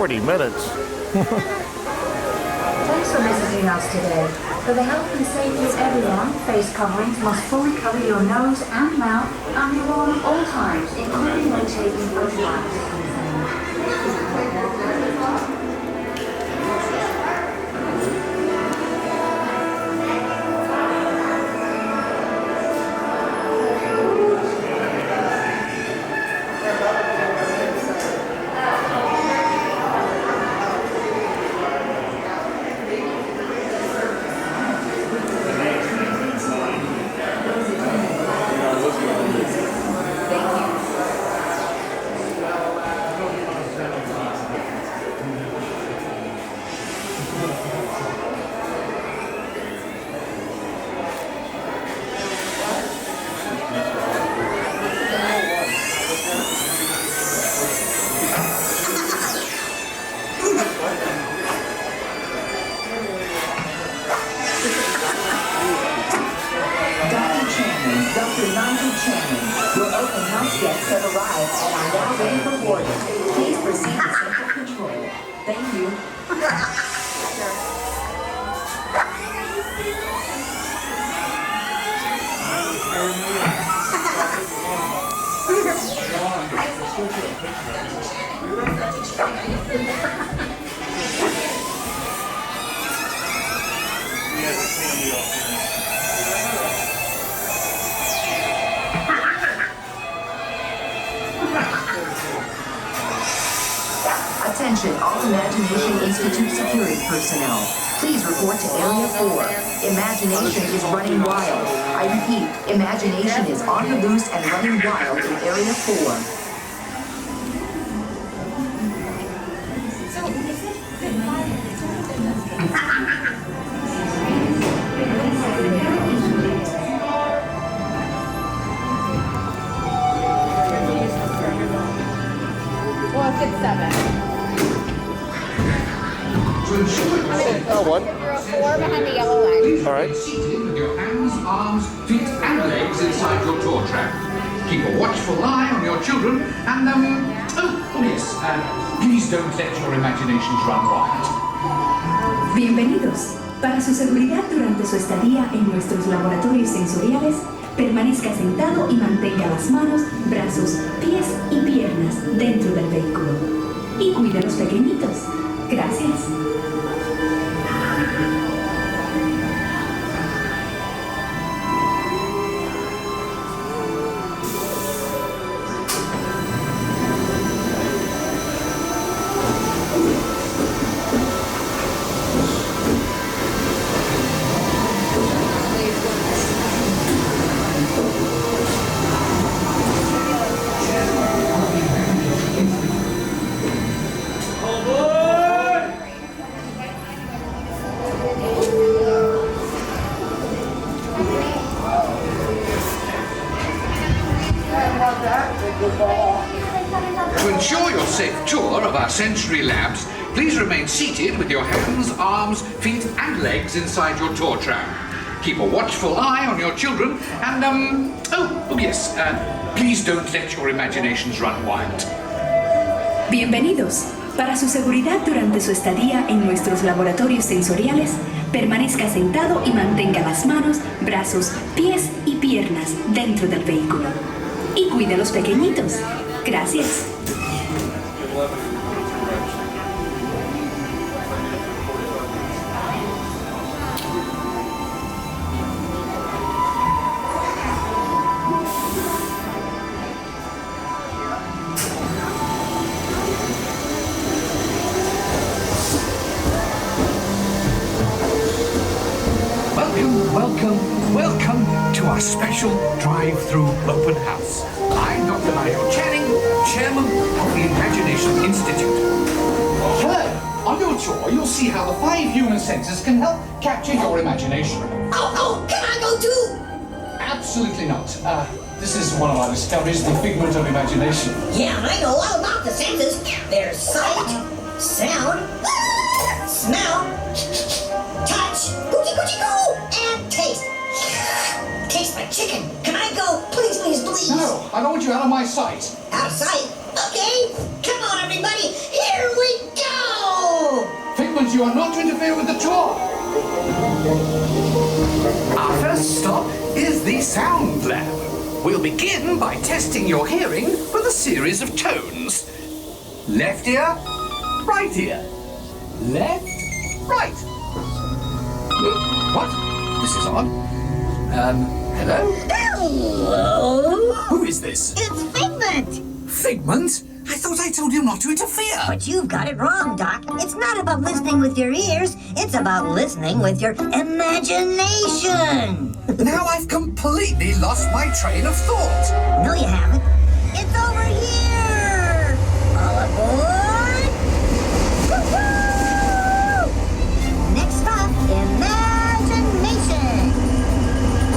40 minutes. Thanks for visiting us today. For the health and safety of everyone, face coverings must fully cover your nose and mouth and be worn at all times, including when taking photographs. JohnYChen, your open house guests have arrived and are now ready for boarding. Please proceed to central control. Thank you. Attention, all Imagination Institute security personnel. Please report to Area 4. Imagination is running wild. I repeat, Imagination is on the loose and running wild in Area 4. Well, 6, 7. What? Row 4 behind the yellow line. All right. Seated with your hands, arms, feet, and legs inside your tour trap. Keep a watchful eye on your children, and please don't let your imaginations run wild. Bienvenidos. Para su seguridad durante su estadía en nuestros laboratorios sensoriales, permanezca sentado y mantenga las manos, brazos, pies y piernas dentro del vehículo. Y cuide a los pequeñitos. Gracias. To ensure your safe tour of our sensory labs, please remain seated with your hands, arms, feet, and legs inside your tour tram. Keep a watchful eye on your children, and please don't let your imaginations run wild. Bienvenidos. Para su seguridad durante su estadía en nuestros laboratorios sensoriales, permanezca sentado y mantenga las manos, brazos, pies y piernas dentro del vehículo. Y cuide a los pequeñitos. Gracias. Welcome to our special drive-through open house. I'm Dr. JohnYChen, Chairman of the Imagination Institute. Hello. On your tour, you'll see how the 5 human senses can help capture your imagination. Oh, can I go too? Absolutely not. This is one of our discoveries, the figment of imagination. Yeah, I know all about the senses. There's sight, sound, smell, touch, coochie-coochie-coo, and taste. Tastes like chicken. Can I go? Please, please, please. No, I don't want you out of my sight. Out of sight? Okay. Come on, everybody. Here we go. you are not to interfere with the tour. Our first stop is the sound lab. We'll begin by testing your hearing with a series of tones. Left ear, right ear. Left, right. What? This is odd. Hello? Hello? Who is this? It's Figment! Figment? I thought I told you not to interfere. But you've got it wrong, Doc. It's not about listening with your ears. It's about listening with your imagination. Now I've completely lost my train of thought. No, you haven't. It's over here! All aboard! Woo-hoo! Next stop, imagination.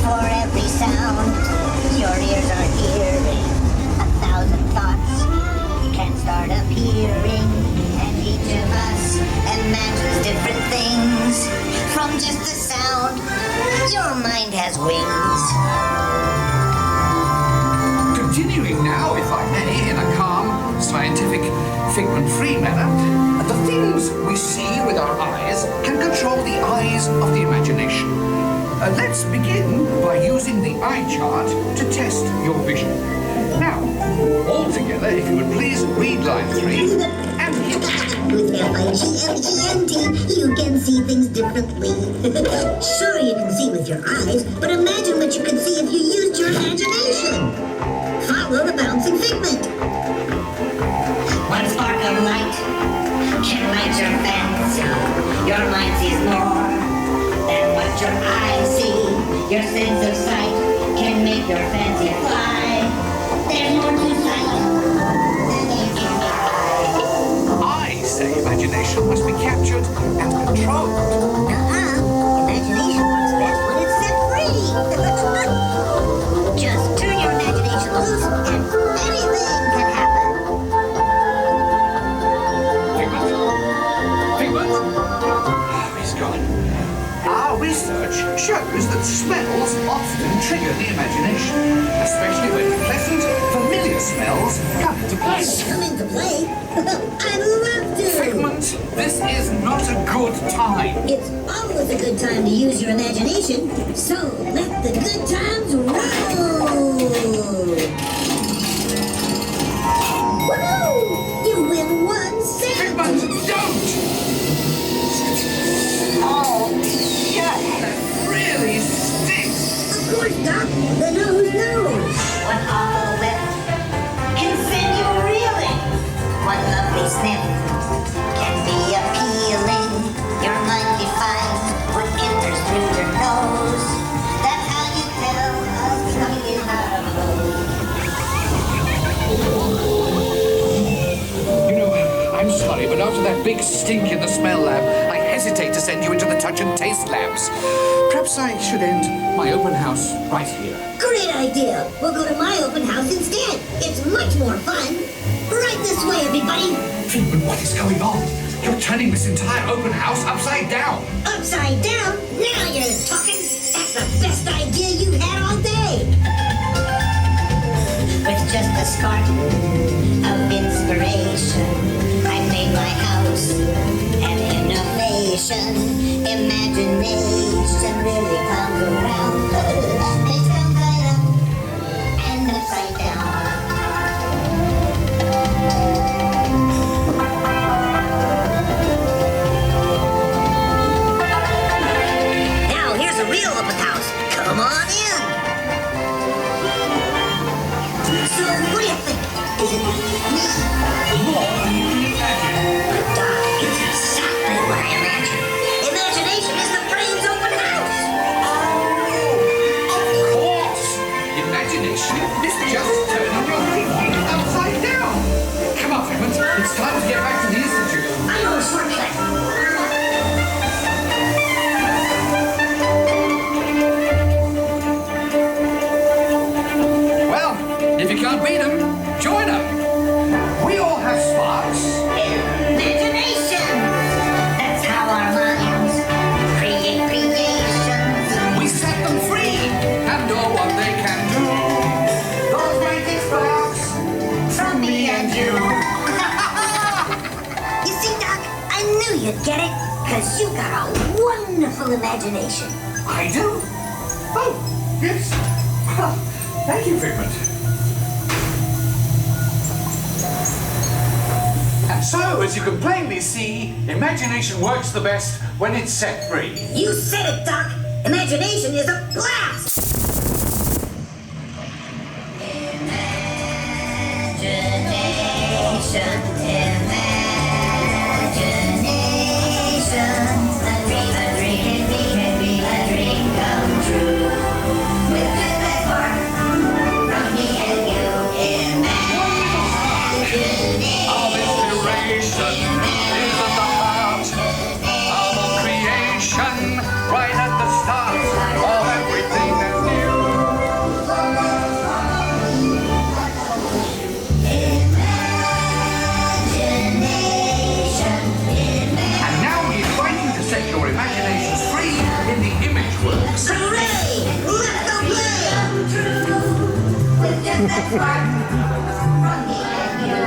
For every sound your ears are hearing, 1,000 thoughts can start appearing, and each of us imagines different things. From just the sound, your mind has wings. Continuing now, if I may, in a calm, scientific, figment-free manner, the things we see with our eyes can control the eyes of the imagination. Let's begin by using the eye chart to test your vision. Now, all together, if you would please read line 3 and hit. With Figment, you can see things differently. Sure, you can see with your eyes, but imagine what you could see if you used your imagination. Follow the bouncing figment. One spark of light can light your fancy. Your mind sees more than what your eyes see. Your sense of sight can make your fancy fly. There's more to sight than you can buy. I say imagination must be captured and controlled. Imagination works best when it's set free. Just turn your imagination loose and anything can happen. Figment? Oh, he's gone. Our research shows that smells often trigger the imagination, especially when pleasant, familiar smells come into play. Come into play? I'd love to. Figment, this is not a good time. It's always a good time to use your imagination, so let the good times roll. Woohoo! You win 1 cent. Figment, don't! Oh, yeah, that really stinks. Of course, Doc. The nose knows. One awful whiff can send you reeling. One lovely sniff can be appealing. Your mind defines what enters through your nose. That's how you tell something is not a You know, I'm sorry, but after that big stink in the smell lab, I hesitate to send you into the touch and taste labs. Perhaps I should end my open house right here. Great idea. We'll go to my open house instead. It's much more fun. Right this way, everybody. Figment, what is going on? You're turning this entire open house upside down. Upside down? Now you're talking. That's the best idea you've had all day. With just a spark of inspiration, I made my house an innovation. Imagination really comes around. It's upside up and upside down. Now here's a real open house. Come on in. So what do you think? Is it me? More than you can imagine. Doc, it's exactly what I imagined. Imagination is the brain's open house. Of course! Imagination is just turning your thinking upside down. Come on, Figment. It's time to get back to the Institute. I know a shortcut. Well, if you can't beat them, join them. We all have sparks. Imagination. That's how our minds create creations. We set them free and know what they can do. Those magic sparks from me and you. You see, Doc, I knew you'd get it. Because you got a wonderful imagination. I do? Oh, yes. Well, thank you, Figment. And so, as you can plainly see, imagination works the best when it's set free. You said it, Doc. Imagination is a blast. Imagination, imagination. A dream can be a dream come true. With just that spark from me and you. Imagination. Our inspiration is at the heart of all creation, right at the start of everything that's new. And now we invite you to set your imaginations free in the image works. Hooray! Let's go play! With just that spark from me and you.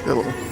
Hello.